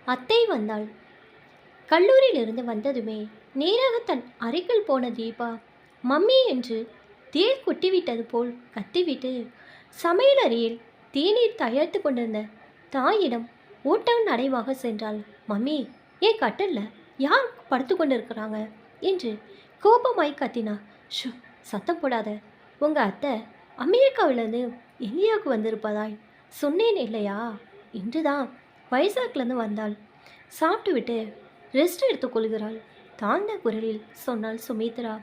அத்தை வந்தாள். கல்லூரியிலிருந்து வந்ததுமே நேராக தன் அறைக்குள் போன தீபா மம்மி என்று தேள் கொட்டிவிட்டது போல் கத்திவிட்டு சமையலறையில் தேநீர் தயாரித்து கொண்டிருந்த தாயிடம் ஓட்டம் நடைவாக சென்றாள். மம்மி, ஏன் கட்டல்ல யார் படுத்து கொண்டிருக்கிறாங்க என்று கோபமாய் கத்தினார். ஷு, சத்தம் போடாத. உங்கள் அத்தை அமெரிக்காவிலேருந்து இந்தியாவுக்கு வந்திருப்பதாய் சொன்னேன் இல்லையா? இன்றுதான் வைசாக்லேருந்து வந்தாள். சாப்பிட்டு விட்டு ரெஸ்ட் எடுத்துக்கொள்கிறாள். தாழ்ந்த குரலில் சொன்னாள் சுமித்ரா.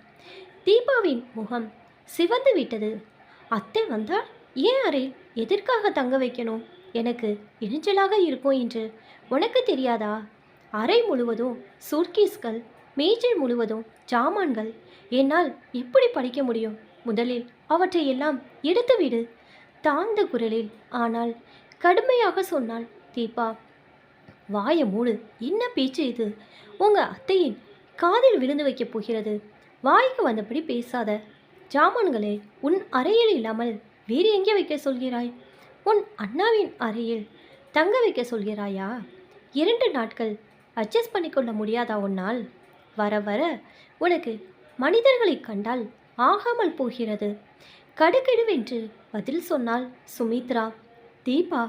தீபாவின் முகம் சிவந்து விட்டது. அத்தை வந்தால் ஏன் அறை எதற்காக தங்க வைக்கணும்? எனக்கு இணைச்சலாக இருக்கும் என்று உனக்கு தெரியாதா? அறை முழுவதும் சூட்கேஸ்கள், மேஜை முழுவதும் ஜாமான்கள். என்னால் எப்படி படிக்க முடியும்? முதலில் அவற்றை எல்லாம் எடுத்துவிடு. தாழ்ந்த குரலில் ஆனால் கடுமையாக சொன்னாள் தீபா. வாய மூடு. என்ன பேச்சு இது? உங்கள் அத்தையின் காதில் விழுந்து வைக்கப் போகிறது. வாய்க்கு வந்தபடி பேசாத. ஜாமான்களை உன் அறையில் இல்லாமல் வேறு எங்கே வைக்க சொல்கிறாய்? உன் அண்ணாவின் அறையில் தங்க வைக்க சொல்கிறாயா? 2 நாட்கள் அட்ஜஸ்ட் பண்ணிக்கொள்ள முடியாதா உன்னால்? வர வர உனக்கு மனிதர்களை கண்டால் ஆகாமல் போகிறது. கடுகடுவென்று பதில் சொன்னாள் சுமித்ரா. தீபா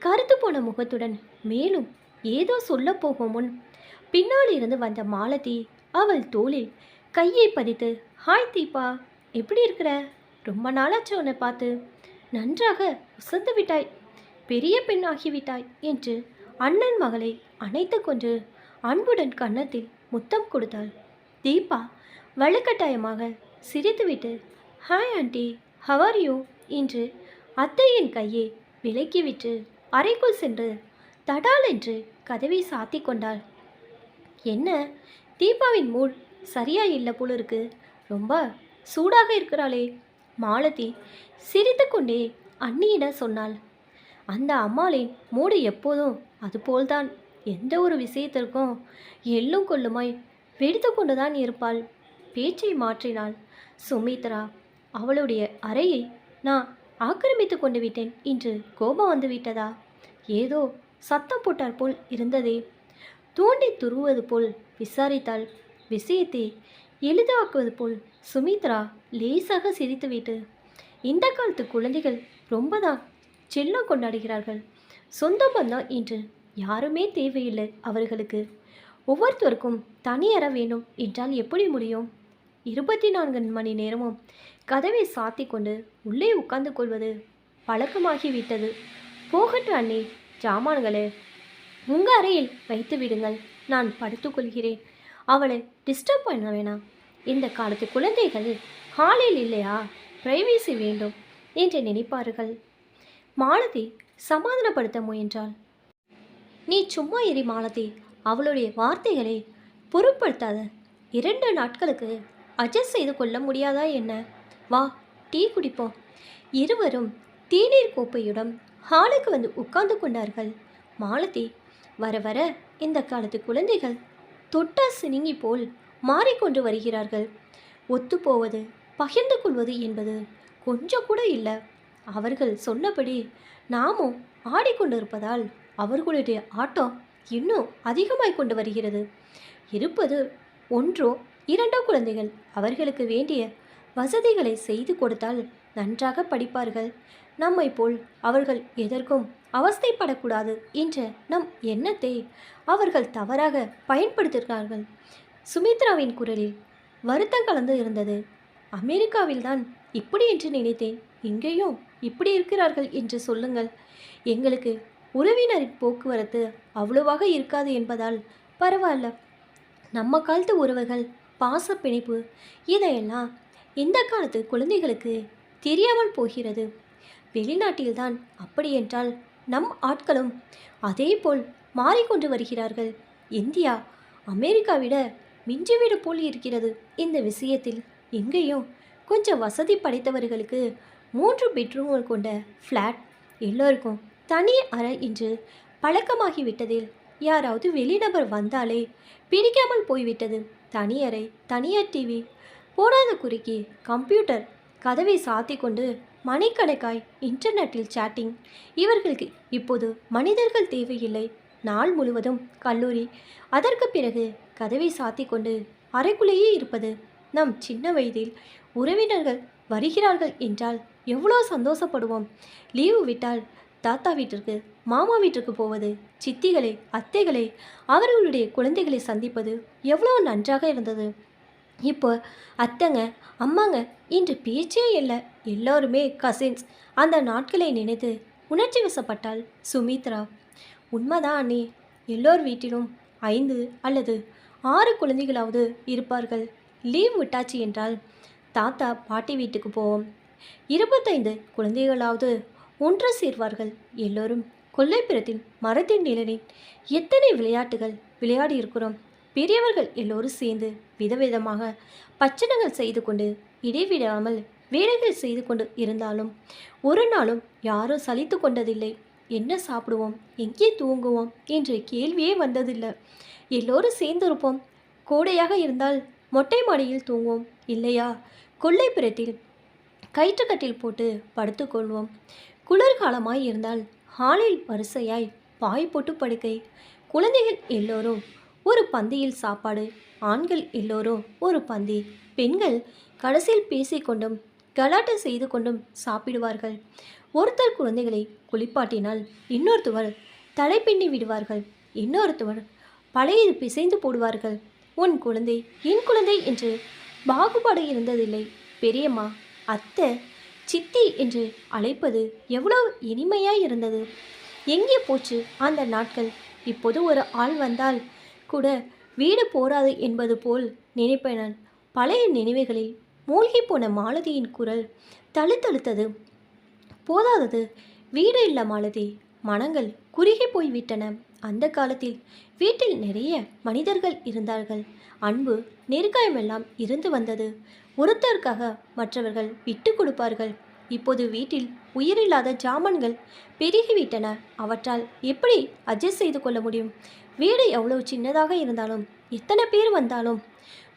கருத்து போன முகத்துடன் மேலும் ஏதோ சொல்ல போகும் முன் பின்னால் இருந்து வந்த மாலதி அவள் தோளில் கையை பதித்து, ஹாய் தீபா, எப்படி இருக்கிற? ரொம்ப நாளாச்சு உன்னை பார்த்து. நன்றாக உசந்து விட்டாய், பெரிய பெண்ணாகிவிட்டாய் என்று அண்ணன் மகளை அணைத்து கொண்டு அன்புடன் கன்னத்தில் முத்தம் கொடுத்தாள். தீபா வலுக்கட்டாயமாக சிரித்துவிட்டு, hi aunty, how are you என்று அத்தையின் கையை விலக்கிவிட்டு அறைக்குள் சென்று தடால் என்று கதவை சாத்தி கொண்டாள். என்ன, தீபாவின் மூட் சரியா இல்லை போல இருக்கு. ரொம்ப சூடாக இருக்கிறாளே. மாலதி சிரித்து கொண்டே அண்ணியிடம் சொன்னாள். அந்த அம்மாளின் மூடு எப்போதும் அதுபோல்தான். எந்த ஒரு விஷயத்திற்கும் எள்ளும் கொள்ளுமாய் வெடித்து கொண்டுதான் இருப்பாள். பேச்சை மாற்றினாள் சுமித்ரா. அவளுடைய அறையை நான் ஆக்கிரமித்து கொண்டு விட்டேன் என்று கோபம் வந்து விட்டதா? ஏதோ சத்தம் போட்டார் போல் இருந்ததே. தூண்டி துருவது போல் விசாரித்தாள். விஷயத்தை எளிதாக்குவது போல் சுமித்ரா லேசாக சிரித்துவிட்டு, இந்த காலத்து குழந்தைகள் ரொம்பதான் செல்லம் கொண்டாடுகிறார்கள். சொந்த பந்தம் என்று யாருமே தேவையில்லை அவர்களுக்கு. ஒவ்வொருத்தருக்கும் தனி அற வேண்டும் என்றால் எப்படி முடியும்? 24 மணி நேரமும் கதவை சாத்தி கொண்டு உள்ளே உட்கார்ந்து கொள்வது பழக்கமாகிவிட்டது. போகட்டும் அண்ணி, ஜாமான்களே உங்கள் அறையில் வைத்து விடுங்கள். நான் படுத்துக்கொள்கிறேன். அவளை டிஸ்டர்ப் பண்ண வேணாம். இந்த காலத்து குழந்தைகள் ஹாலில் இல்லையா, பிரைவேசி வேண்டும் என்று நினைப்பார்கள். மாலதி சமாதானப்படுத்த முயன்றாள். நீ சும்மா இரு மாலதி, அவளுடைய வார்த்தைகளை பொருட்படுத்தாத. 2 நாட்களுக்கு அட்ஜஸ்ட் செய்து கொள்ள முடியாதா என்ன? வா, டீ குடிப்போம். இருவரும் தேநீர் கோப்பையுடன் ஹாலுக்கு வந்து உட்கார்ந்து கொண்டார்கள். மாலதி, வர வர இந்த காலத்து குழந்தைகள் தொட்டா சினிங்கி போல் மாறிக்கொண்டு வருகிறார்கள். ஒத்துப்போவது, பகிர்ந்து கொள்வது என்பது கொஞ்சம் கூட இல்லை. அவர்கள் சொன்னபடி நாமும் ஆடிக்கொண்டிருப்பதால் அவர்களுடைய ஆட்டம் இன்னும் அதிகமாய் கொண்டு வருகிறது. இருப்பது 1 2 குழந்தைகள். அவர்களுக்கு வேண்டிய வசதிகளை செய்து கொடுத்தால் நன்றாக படிப்பார்கள். நம்மை போல் அவர்கள் எதற்கும் அவஸ்தைப்படக்கூடாது என்ற நம் எண்ணத்தை அவர்கள் தவறாக பயன்படுத்துகிறார்கள். சுமித்ராவின் குரலில் வருத்தம் கலந்து இருந்தது. அமெரிக்காவில்தான் இப்படி என்று நினைத்தேன். இங்கேயும் இப்படி இருக்கிறார்கள் என்று சொல்லுங்கள். எங்களுக்கு உறவினரின் போக்குவரத்து அவ்வளவாக இருக்காது என்பதால் பரவாயில்ல. நம்ம காலத்து உறவுகள், பாச பிணைப்பு, இதையெல்லாம் இந்த காலத்து குழந்தைகளுக்கு தெரியாமல் போகிறது. வெளிநாட்டில்தான் அப்படி என்றால் நம் ஆட்களும் அதே போல் மாறிக்கொண்டு வருகிறார்கள். இந்தியா அமெரிக்காவிட மிஞ்சிவிடு போல் இருக்கிறது இந்த விஷயத்தில். இங்கேயும் கொஞ்சம் வசதி படைத்தவர்களுக்கு 3 பெட்ரூம்கள் கொண்ட ஃப்ளாட், எல்லோருக்கும் தனி அறை என்று பழக்கமாகிவிட்டதில் யாராவது வெளிநபர் வந்தாலே பிடிக்காமல் போய்விட்டது. தனி அறை, தனியார் டிவி, போடாத குறுக்கி கம்ப்யூட்டர், கதவை சாத்தி கொண்டு மணிக்கணக்காய் இன்டர்நெட்டில் சேட்டிங். இவர்களுக்கு இப்போது மனிதர்கள் தேவையில்லை. நாள் முழுவதும் கல்லூரி, அதற்கு பிறகு கதவை சாத்தி கொண்டு அறைக்குள்ளேயே இருப்பது. நம் சின்ன வயதில் உறவினர்கள் வருகிறார்கள் என்றால் எவ்வளோ சந்தோஷப்படுவோம். லீவு விட்டால் தாத்தா வீட்டிற்கு, மாமா வீட்டிற்கு போவது, சித்திகளை, அத்தைகளை, அவர்களுடைய குழந்தைகளை சந்திப்பது எவ்வளோ நன்றாக இருந்தது. இப்போ அத்தைங்க, அம்மாங்க இன்று பேச்சே இல்லை. எல்லோருமே கசின்ஸ். அந்த நாட்களை நினைத்து உணர்ச்சி வசப்பட்டாள் சுமித்ரா. உண்மைதான் அண்ணி. எல்லோர் வீட்டிலும் 5 அல்லது 6 குழந்தைகளாவது இருப்பார்கள். லீவ் விட்டாச்சு என்றால் தாத்தா பாட்டி வீட்டுக்கு போவோம். 25 குழந்தைகளாவது ஒன்று சேர்வார்கள். எல்லோரும் கொல்லைப்புறத்தில் மரத்தின் நிழலில் எத்தனை விளையாட்டுகள் விளையாடி இருக்கிறோம். பெரியவர்கள் எல்லோரும் சேர்ந்து விதவிதமாக பச்சனங்கள் செய்து கொண்டு இடைவிடாமல் வேலைகள் செய்து கொண்டு இருந்தாலும் ஒரு நாளும் யாரும் சலித்து கொண்டதில்லை. என்ன சாப்பிடுவோம், எங்கே தூங்குவோம் என்ற கேள்வியே வந்ததில்லை. எல்லோரும் சேர்ந்திருப்போம். கோடையாக இருந்தால் மொட்டை மாடியில் தூங்குவோம். இல்லையா கொல்லைப்புறத்தில் கயிற்றுக்கட்டில் போட்டு படுத்துக்கொள்வோம். குளிர்காலமாய் இருந்தால் ஹாலில் வரிசையாய் பாய் போட்டு படுக்கை. குழந்தைகள் எல்லோரும் ஒரு பந்தியில் சாப்பாடு. ஆண்கள் எல்லோரும் ஒரு பந்தி. பெண்கள் கடைசியில் பேசிக்கொண்டும் கலாட்டை செய்து கொண்டும் சாப்பிடுவார்கள். ஒருத்தர் குழந்தைகளை குளிப்பாட்டினால் இன்னொருத்தவர் தலை பின்னி விடுவார்கள். இன்னொருத்தவர் பழையது பிசைந்து போடுவார்கள். உன் குழந்தை, என் குழந்தை என்று பாகுபாடு இருந்ததில்லை. பெரியம்மா, அத்தை, சித்தி என்று அழைப்பது எவ்வளவு இனிமையாய் இருந்தது. எங்கே போச்சு அந்த நாட்கள்? இப்போது ஒரு ஆள் வந்தால் கூட வீடு போராது என்பது போல் நினைப்பேன். பழைய நினைவுகளில் மூழ்கி போன மாலதியின் குரல் தழுத்தழுத்தது. போதாதது, வீடு இல்ல மாலதி. மனங்கள் குறுகி போய்விட்டன. அந்த காலத்தில் வீட்டில் நிறைய மனிதர்கள் இருந்தார்கள். அன்பு, நெருக்கமெல்லாம் இருந்து வந்தது. ஒருத்தருக்காக மற்றவர்கள் விட்டு கொடுப்பார்கள். இப்போது வீட்டில் உயிரில்லாத ஜாமான்கள் பெருகிவிட்டன. அவற்றால் எப்படி அட்ஜஸ்ட் செய்து கொள்ள முடியும்? வீடு எவ்வளவு சின்னதாக இருந்தாலும், எத்தனை பேர் வந்தாலும்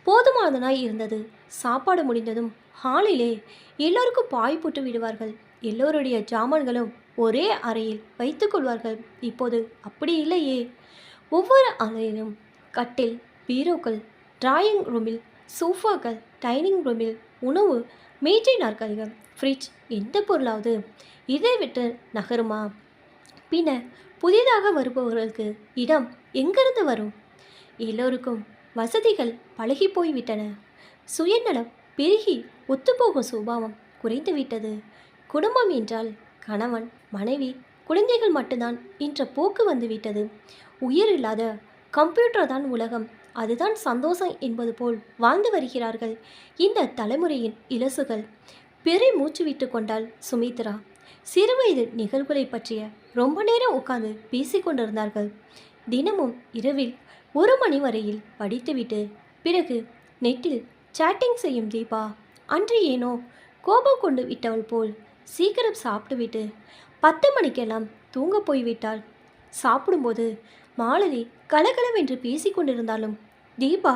போதுமானதனாய் இருந்தது. சாப்பாடு முடிந்ததும் ஹாலிலே எல்லோருக்கும் பாய் போட்டு விடுவார்கள். எல்லோருடைய ஜாமான்களும் ஒரே அறையில் வைத்து கொள்வார்கள். இப்போது அப்படி இல்லையே. ஒவ்வொரு அறையிலும் கட்டில், பீரோக்கள், டிராயிங் ரூமில் சோஃபாக்கள், டைனிங் ரூமில் உணவு, மேஜை நாற்காலிகள், ஃப்ரிட்ஜ். எந்த பொருளாவது இதை விட்டு நகருமா? பின்ன புதிதாக வருபவர்களுக்கு இடம் எங்கிருந்து வரும்? எல்லோருக்கும் வசதிகள் பழகி போய்விட்டன. சுயநலம் பெருகி ஒத்துப்போகும் சுபாவம் குறைந்துவிட்டது. குடும்பம் என்றால் கணவன், மனைவி, குழந்தைகள் மட்டும்தான் என்ற போக்கு வந்துவிட்டது. உயிர் இல்லாத கம்ப்யூட்டர் தான் உலகம், அதுதான் சந்தோஷம் என்பது போல் வாழ்ந்து வருகிறார்கள் இந்த தலைமுறையின் இலசுகள். பெரிய மூச்சு விட்டு கொண்டாள் சுமித்ரா. சிறுவயது நிகழ்வுகளை பற்றிய ரொம்ப நேரம் உட்கார்ந்து பேசிக்கொண்டிருந்தார்கள். தினமும் இரவில் 1 மணி வரையில் படித்துவிட்டு பிறகு நெட்டில் சாட்டிங் செய்யும் தீபா அன்று ஏனோ கோபம் கொண்டு விட்டவள் போல் சீக்கிரம் சாப்பிட்டுவிட்டு 10 மணிக்கெல்லாம் தூங்க போய்விட்டாள். சாப்பிடும்போது மாலதி கலகலவென்று பேசிக்கொண்டிருந்தாலும் தீபா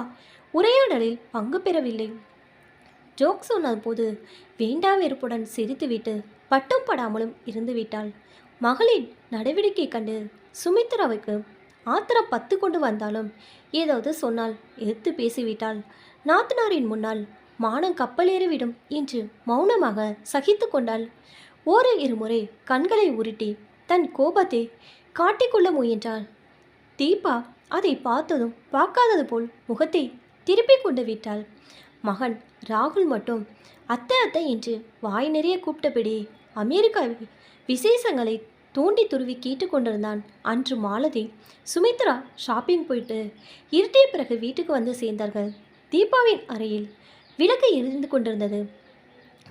உரையாடலில் பங்கு பெறவில்லை. ஜோக் சொன்னது போது வேண்டா வெறுப்புடன் சிரித்துவிட்டு பட்டும் படாமலும் இருந்துவிட்டாள். மகளின் நடவடிக்கை கண்டு சுமித்ராவுக்கு ஆத்திரம் 10 கொண்டு வந்தாலும் ஏதாவது சொன்னால் எதிர்த்து பேசிவிட்டாள். நாத்தனாரின் முன்னால் மானம் கப்பலேறிவிடும் என்று மௌனமாக சகித்து கொண்டாள். ஓரு இருமுறை கண்களை உருட்டி தன் கோபத்தை காட்டிக்கொள்ள முயன்றாள். தீபா அதை பார்த்ததும் பார்க்காதது போல் முகத்தை திருப்பி கொண்டு விட்டாள். மகன் ராகுல் மட்டும் அத்தை அத்தை என்று வாய் நிறைய கூப்பிட்டபடி அமெரிக்கா விசேஷங்களை தூண்டி துருவி கேட்டுக்கொண்டிருந்தான். அன்று மாலதி சுமித்ரா ஷாப்பிங் போயிட்டு இருட்டிய பிறகு வீட்டுக்கு வந்து சேர்ந்தார்கள். தீபாவின் அறையில் விளக்கு எரிந்து கொண்டிருந்தது.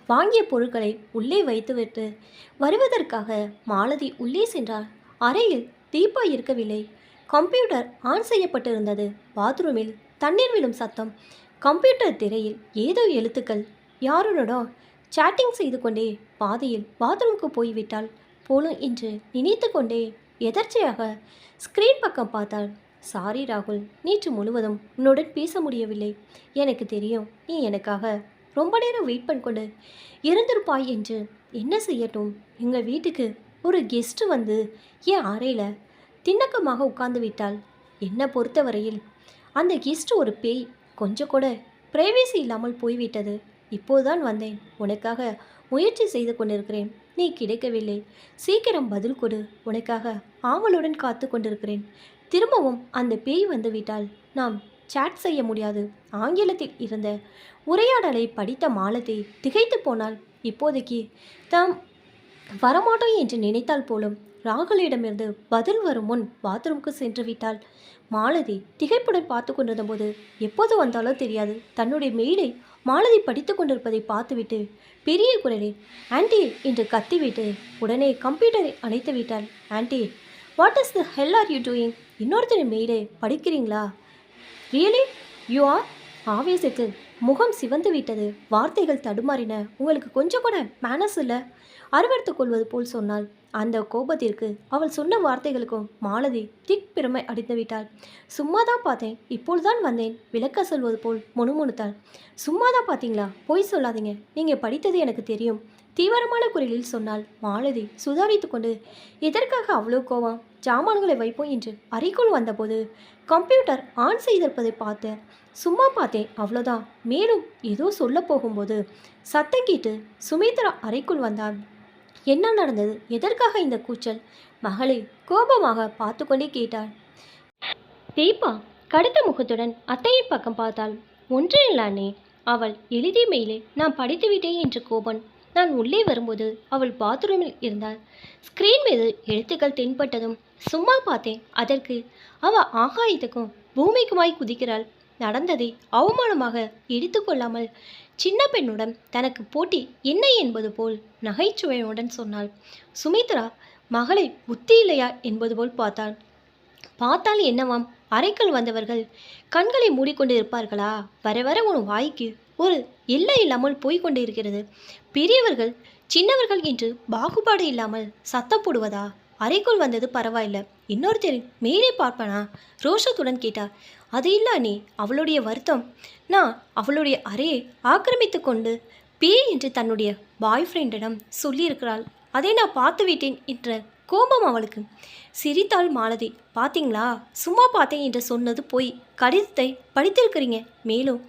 வாங்கிய பொருட்களை உள்ளே வைத்துவிட்டு வருவதற்காக மாலதி உள்ளே சென்றார். அறையில் தீபா இருக்கவில்லை. கம்ப்யூட்டர் ஆன் செய்யப்பட்டிருந்தது. பாத்ரூமில் தண்ணீர் விழும் சத்தம். கம்ப்யூட்டர் திரையில் ஏதோ எழுத்துக்கள். யாருடனோ சாட்டிங் செய்து கொண்டே பாதியில் பாத்ரூமுக்கு போய்விட்டாள் போலும் என்று நினைத்து கொண்டே எதர்ச்சையாக ஸ்க்ரீன் பக்கம் பார்த்தாள். சாரி ராகுல், நேற்று முழுவதும் உன்னுடன் பேச முடியவில்லை. எனக்கு தெரியும் நீ எனக்காக ரொம்ப நேரம் வெயிட் பண்ணிக்கொண்டு இருந்திருப்பாய் என்று. என்ன செய்யட்டும், எங்கள் வீட்டுக்கு ஒரு கெஸ்ட்டு வந்து என் அறையில் திண்ணக்கமாக உட்கார்ந்து விட்டாள். என்னை பொறுத்தவரையில் அந்த கெஸ்ட் ஒரு பேய். கொஞ்சம் கூட பிரைவேசி இல்லாமல் போய்விட்டது. இப்போதுதான் வந்தேன். உனக்காக முயற்சி செய்து கொண்டிருக்கிறேன். நீ கிடைக்கவில்லை. சீக்கிரம் பதில் கொடு. உனக்காக ஆவலுடன் காத்து கொண்டிருக்கிறேன். திரும்பவும் அந்த பேய் வந்து விட்டால் நாம் சாட் செய்ய முடியாது. ஆங்கிலத்தில் இருந்த உரையாடலை படித்த மாலதி திகைத்து போனாள். இப்போதைக்கு தாம் வரமாட்டோம் என்று நினைத்தால் போலும் ராகுலிடமிருந்து பதில் வரும் முன் பாத்ரூமுக்கு சென்று விட்டாள். மாலதி திகைப்புடன் பார்த்து கொண்டிருந்த போது எப்போது வந்தாலோ தெரியாது தன்னுடைய மெயிலை மாலதி படித்து கொண்டிருப்பதை பார்த்துவிட்டு பெரிய குரலில் ஆன்டி என்று கத்திவிட்டு உடனே கம்ப்யூட்டரை அணைத்து விட்டாள். Aunty, what is the hell are you doing? இன்னொருத்தரின் மெயிலை படிக்கிறீங்களா? Really you are? ஆவேசத்தில் முகம் சிவந்து விட்டது. வார்த்தைகள் தடுமாறின. உங்களுக்கு கொஞ்சம் கூட மேனஸ் இல்லை? அருவறுத்து கொள்வது போல் சொன்னாள். அந்த கோபத்திற்கு அவள் சொன்ன வார்த்தைகளுக்கும் மாலதி திக் பிரமை அடித்து விட்டாள். சும்மா தான் பார்த்தேன், இப்பொழுதுதான் வந்தேன். விளக்க சொல்வது போல் முணுமுணுத்தாள். சும்மா தான் பார்த்தீங்களா? பொய் சொல்லாதீங்க. நீங்கள் படித்தது எனக்கு தெரியும். தீவிரமான குரலில் சொன்னாள். மாலதி சுதாரித்து கொண்டு எதற்காக அவ்வளோ கோவம்? ஜாமான்களை வைப்போம் என்று அறைக்குள் வந்தபோது கம்ப்யூட்டர் ஆன் செய்திருப்பதை பார்த்தேன். சும்மா பார்த்தேன், அவ்வளோதான். மேலும் ஏதோ சொல்ல போகும்போது சத்தம் கேட்டு சுமித்ரா அறைக்குள் வந்தாள். என்ன நடந்தது? எதற்காக இந்த கூச்சல்? மகளை கோபமாக பார்த்து கொண்டே கேட்டாள். தீபா கடுத்த முகத்துடன் அத்தையின் பக்கம் பார்த்தாள். ஒன்றும் இல்லானே. அவள் எழுதிய மெயிலே நான் படித்துவிட்டேன் என்று கோபன். நான் உள்ளே வரும்போது அவள் பாத்ரூமில் இருந்தாள். ஸ்கிரீன் மீது எழுத்துக்கள் தென்பட்டதும் சும்மா பார்த்தேன். அதற்கு அவள் ஆகாயத்துக்கும் பூமிக்குமாய் குதிக்கிறாள். நடந்ததை அவமானமாக எடுத்துக்கொள்ளாமல் சின்ன பெண்ணுடன் தனக்கு போட்டி என்ன என்பது போல் நகைச்சுவையுடன் சொன்னாள். சுமித்ரா மகளை புத்தி இல்லையா என்பது போல் பார்த்தால் என்னவாம்? அறைக்குள் வந்தவர்கள் கண்களை மூடிக்கொண்டு இருப்பார்களா? வர வர உன் வாய்க்கு ஒரு எல்லை இல்லாமல் போய்கொண்டு இருக்கிறது. பெரியவர்கள் சின்னவர்கள் என்று பாகுபாடு இல்லாமல் சத்தம் போடுவதா? அறைக்குள் வந்தது பரவாயில்ல, இன்னொருத்தரின் மேலே பார்ப்பனா? ரோஷத்துடன் கேட்டார். அது இல்லை அண்ணி, அவளுடைய வருத்தம். நான் அவளுடைய அறையை ஆக்கிரமித்து கொண்டு பேய் என்று தன்னுடைய பாய் ஃப்ரெண்டிடம் சொல்லியிருக்கிறாள். அதை நான் பார்த்து விட்டேன் என்ற கோபம் அவளுக்கு. சிரித்தாள் மாலதி. பார்த்தீங்களா, சும்மா பார்த்தேன் என்று சொன்னது போய். கடிதத்தை படித்திருக்கிறீங்க. மேலும்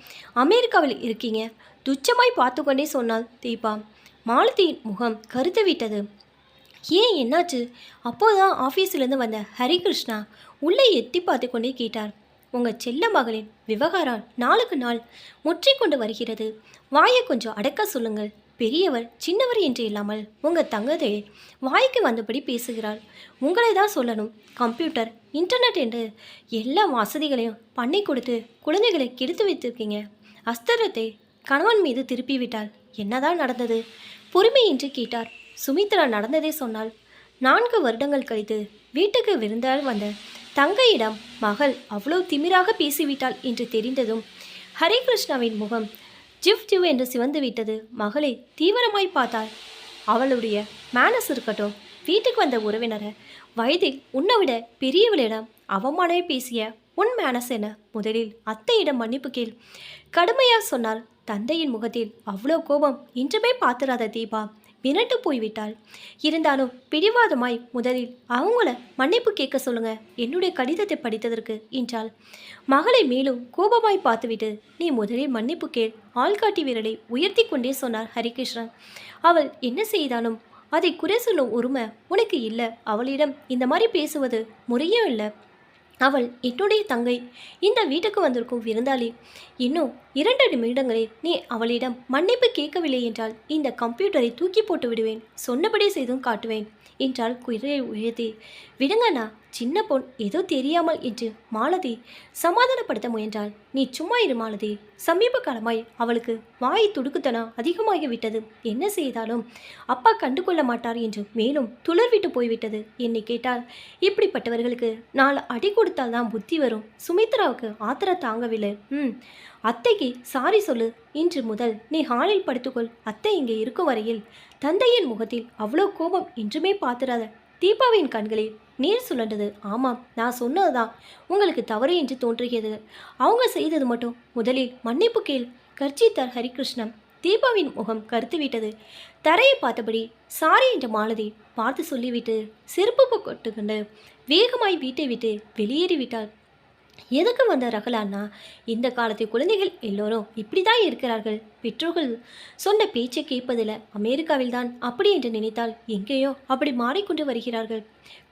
அமெரிக்காவில் இருக்கீங்க. துச்சமாய் பார்த்து கொண்டே சொன்னாள் தீபா. மாலதியின் முகம் கருத்து விட்டது. ஏன், என்னாச்சு? அப்போதான் ஆஃபீஸிலேருந்து வந்த ஹரிகிருஷ்ணா உள்ளே எட்டி பார்த்து கொண்டே கேட்டார். உங்கள் செல்ல மகளின் விவகாரம் நாளுக்கு நாள் முற்றிக்கொண்டு வருகிறது. வாயை கொஞ்சம் அடக்க சொல்லுங்கள். பெரியவர் சின்னவர் என்று இல்லாமல் உங்கள் தங்கதை வாய்க்கு வந்தபடி பேசுகிறாள். உங்களை தான் சொல்லணும். கம்ப்யூட்டர், இன்டர்நெட் என்று எல்லா வசதிகளையும் பண்ணி கொடுத்து குழந்தைகளை கெடுத்து வைத்திருக்கீங்க. அஸ்திரத்தை கணவன் மீது திருப்பிவிட்டாள். என்னதான் நடந்தது? பொறுமையின்றி கேட்டார். சுமித்ரா நடந்ததே சொன்னாள். 4 வருடங்கள் கழித்து வீட்டுக்கு விருந்தால் வந்த தங்கையிடம் மகள் அவ்வளோ திமிராக பேசிவிட்டாள் என்று தெரிந்ததும் ஹரிகிருஷ்ணாவின் முகம் ஜிவ் ஜிவ் என்று சிவந்து விட்டது. மகளை தீவிரமாய் பார்த்தாள். அவளுடைய மேனஸ் இருக்கட்டும். வீட்டுக்கு வந்த உறவினரை வயதில் உன்னை விட பெரியவளிடம் அவமானமே பேசிய உன் மேனஸ் என முதலில் அத்தையிடம் மன்னிப்பு கேள். கடுமையாக சொன்னால். தந்தையின் முகத்தில் அவ்வளோ கோபம் இன்றுமே பார்த்துராத தீபா மிரட்டு போய்விட்டாள். இருந்தாலும் பிடிவாதமாய் முதலில் அவங்கள மன்னிப்பு கேட்க சொல்லுங்க, என்னுடைய கடிதத்தை படித்ததற்கு என்றாள். மகளை மேலும் கோபமாய் பார்த்துவிட்டு நீ முதலில் மன்னிப்பு கேள். ஆள்காட்டி விரலை உயர்த்தி கொண்டே சொன்னார் ஹரிகிருஷ்ணன். அவள் என்ன செய்தாலும் அதை குறை சொல்லும் உரிமை உனக்கு இல்லை. அவளிடம் இந்த மாதிரி பேசுவது முறையும் இல்லை. அவள் என்னுடைய தங்கை. இந்த வீட்டுக்கு வந்திருக்கும் விருந்தாளி. இன்னும் 2 நிமிடங்களில் நீ அவளிடம் மன்னிப்பு கேட்கவில்லை என்றால் இந்த கம்ப்யூட்டரை தூக்கி போட்டு விடுவேன். சொன்னபடி செய்தும் காட்டுவேன் என்றால் குரலை உயர்த்தி. விடுங்கண்ணா, சின்ன பொன், ஏதோ தெரியாமல் என்று மாலதி சமாதானப்படுத்த முயன்றாள். நீ சும்மா இரு மாலதி. சமீப காலமாய் அவளுக்கு வாய் துடுக்குத்தனம் அதிகமாகிவிட்டது. என்ன செய்தாலும் அப்பா கண்டுகொள்ள மாட்டார் என்று மேலும் துளர்விட்டு போய்விட்டது. என்னை கேட்டால் இப்படிப்பட்டவர்களுக்கு 4 அடி கொடுத்தால் தான் புத்தி வரும். சுமித்ராவுக்கு ஆத்திர தாங்கவில்லை. அத்தைக்கு சாரி சொல்லு. இன்று முதல் நீ ஹாலில் படுத்துக்கொள். அத்தை இங்கே இருக்கும் வரையில். தந்தையின் முகத்தில் அவ்வளோ கோபம் இன்றுமே பார்த்துடாத. தீபாவின் கண்களில் நீர் சுழண்டது. ஆமாம், நான் சொன்னதுதான் உங்களுக்கு தவறு என்று தோன்றுகிறது. அவங்க செய்தது மட்டும் முதலில் மன்னிப்பு கேள் கர்ஜித்தார் ஹரிகிருஷ்ணன். தீபாவின் முகம் கருத்துவிட்டது. தரையை பார்த்தபடி சாரி என்ற மாலதி பார்த்து சொல்லிவிட்டு செருப்பு கொண்டு வேகமாய் வீட்டை விட்டு வெளியேறிவிட்டாள். எதுக்கு வந்த ரகலான்னா, இந்த காலத்து குழந்தைகள் எல்லோரும் இப்படி தான் இருக்கிறார்கள். பெற்றோர்கள் சொன்ன பேச்சை கேட்பதில் அமெரிக்காவில் தான் அப்படி என்று நினைத்தால் எங்கேயோ அப்படி மாறிக்கொண்டு வருகிறார்கள்.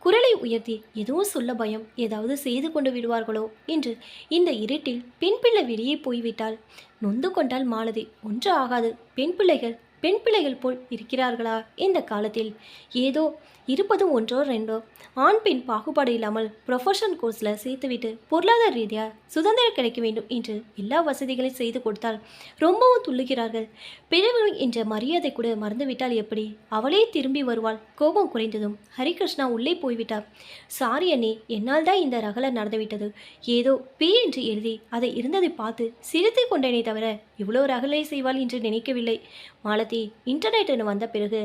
குரலை உயர்த்தி எதுவும் சொல்ல பயம், ஏதாவது செய்து கொண்டு விடுவார்களோ என்று இந்த இருட்டில் பெண் பிள்ளை வெளியே போய்விட்டாள். நொந்து கொண்டால் மாலதி. ஒன்று ஆகாது, பெண் பிள்ளைகள் போல் இருக்கிறார்களா இந்த காலத்தில்? ஏதோ இருப்பதும் ஒன்றோ ரெண்டோ ஆண் பெண் பாகுபாடு இல்லாமல் ப்ரொஃபஷன் கோர்ஸில் சேர்த்துவிட்டு பொருளாதார ரீதியாக சுதந்திரம் கிடைக்க வேண்டும் என்று எல்லா வசதிகளையும் செய்து கொடுத்தால் ரொம்பவும் துள்ளுகிறார்கள். பிறகு என்ற மரியாதை கூட மறந்துவிட்டால் எப்படி? அவளே திரும்பி வருவாள். கோபம் குறைந்ததும் ஹரிகிருஷ்ணா உள்ளே போய்விட்டார். சாரி அண்ணே, என்னால் தான் இந்த ரகலை நடந்துவிட்டது. ஏதோ பே என்று எழுதி அதை இருந்ததை பார்த்து சிரித்து கொண்டேனே தவிர இவ்வளோ ரகலை செய்வாள் என்று நினைக்கவில்லை. மாலதி, இன்டர்நெட் வந்த பிறகு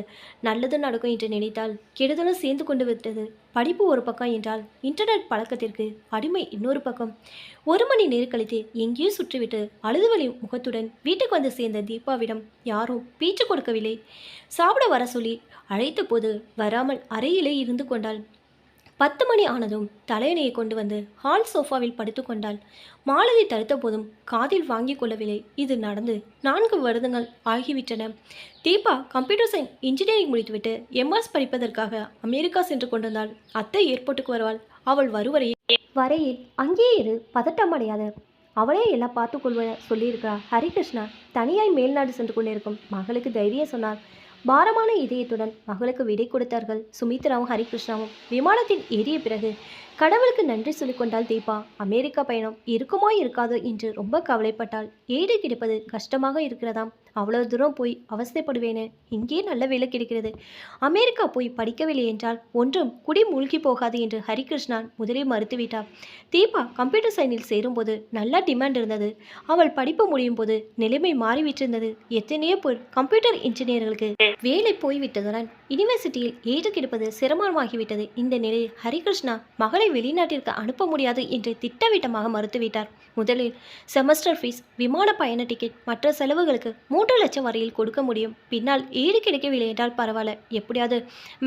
நல்லது நடக்கும் என்று நினைத்தால் கெடுதலும் சேர்ந்து கொண்டு விட்டது. படிப்பு ஒரு பக்கம் என்றால் இன்டர்நெட் பழக்கத்திற்கு அடிமை இன்னொரு பக்கம். 1 மணி நேரம் கழித்து எங்கேயும் சுற்றிவிட்டு அழுதுவலி முகத்துடன் வீட்டுக்கு வந்து சேர்ந்த தீபாவிடம் யாரும் பேச்சு கொடுக்கவில்லை. சாப்பிட வர சொல்லி அழைத்த போது வராமல் அறையிலே இருந்து கொண்டாள். 10 மணி ஆனதும் தலையணையை கொண்டு வந்து ஹால் சோஃபாவில் படுத்து கொண்டாள். மாலதி தடுத்த போதும் காதில் வாங்கி கொள்ளவில்லை. இது நடந்து 4 வருடங்கள் ஆகிவிட்டன. தீபா கம்ப்யூட்டர் சயின்ஸ் இன்ஜினியரிங் முடித்துவிட்டு எம்எஸ் படிப்பதற்காக அமெரிக்கா சென்று கொண்டிருந்தாள். அத்தை ஏர்போர்ட்டுக்கு வருவாள். அவள் வரையில் அங்கேயே இரு, பதட்டம் அடையாத. அவளே எல்லாம் பார்த்துக்கொள்வ சொல்லியிருக்கிறார். ஹரிகிருஷ்ணா தனியாய் மேல்நாடு சென்று கொண்டிருக்கும் மகளுக்கு தைரியம் சொன்னார். பாரமான இதயத்துடன் மகளுக்கு விடை கொடுத்தார்கள் சுமித்ராவும் ஹரிகிருஷ்ணாவும். விமானத்தில் ஏறிய பிறகு கடவுளுக்கு நன்றி சொல்லிக்கொண்டாள் தீபா. அமெரிக்கா பயணம் இருக்குமோ இருக்காதோ என்று ரொம்ப கவலைப்பட்டாள். ஏடு கிடைப்பது கஷ்டமாக இருக்கிறதாம். அவ்வளோ தூரம் போய் அவஸ்தைப்படுவேனே, இங்கே நல்ல வேலை கிடைக்கிறது. அமெரிக்கா போய் படிக்கவில்லை என்றால் ஒன்றும் குடி மூழ்கி போகாது என்று ஹரிகிருஷ்ணன் முதலில் மறுத்துவிட்டார். தீபா கம்ப்யூட்டர் சயின்ஸில் சேரும்போது நல்ல டிமாண்ட் இருந்தது. அவள் படிப்பு முடியும் போது நிலைமை மாறிவிட்டிருந்தது. எத்தனையோ பேர் கம்ப்யூட்டர் இன்ஜினியர்களுக்கு வேலை போய்விட்டதுடன் யூனிவர்சிட்டியில் ஏடு கிடைப்பது சிரமமாகிவிட்டது. இந்த நிலையில் ஹரிகிருஷ்ணா மகளை வெளிநாட்டிற்கு அனுப்ப முடியாது என்று திட்டவட்டமாக மறுத்துவிட்டார். முதலில் செமஸ்டர் ஃபீஸ், விமான பயண டிக்கெட், மற்ற செலவுகளுக்கு 3 லட்சம் வரையில் கொடுக்க முடியும். பின்னால் ஏடு கிடைக்கவில்லை என்றால் பரவாயில்ல, எப்படியாவது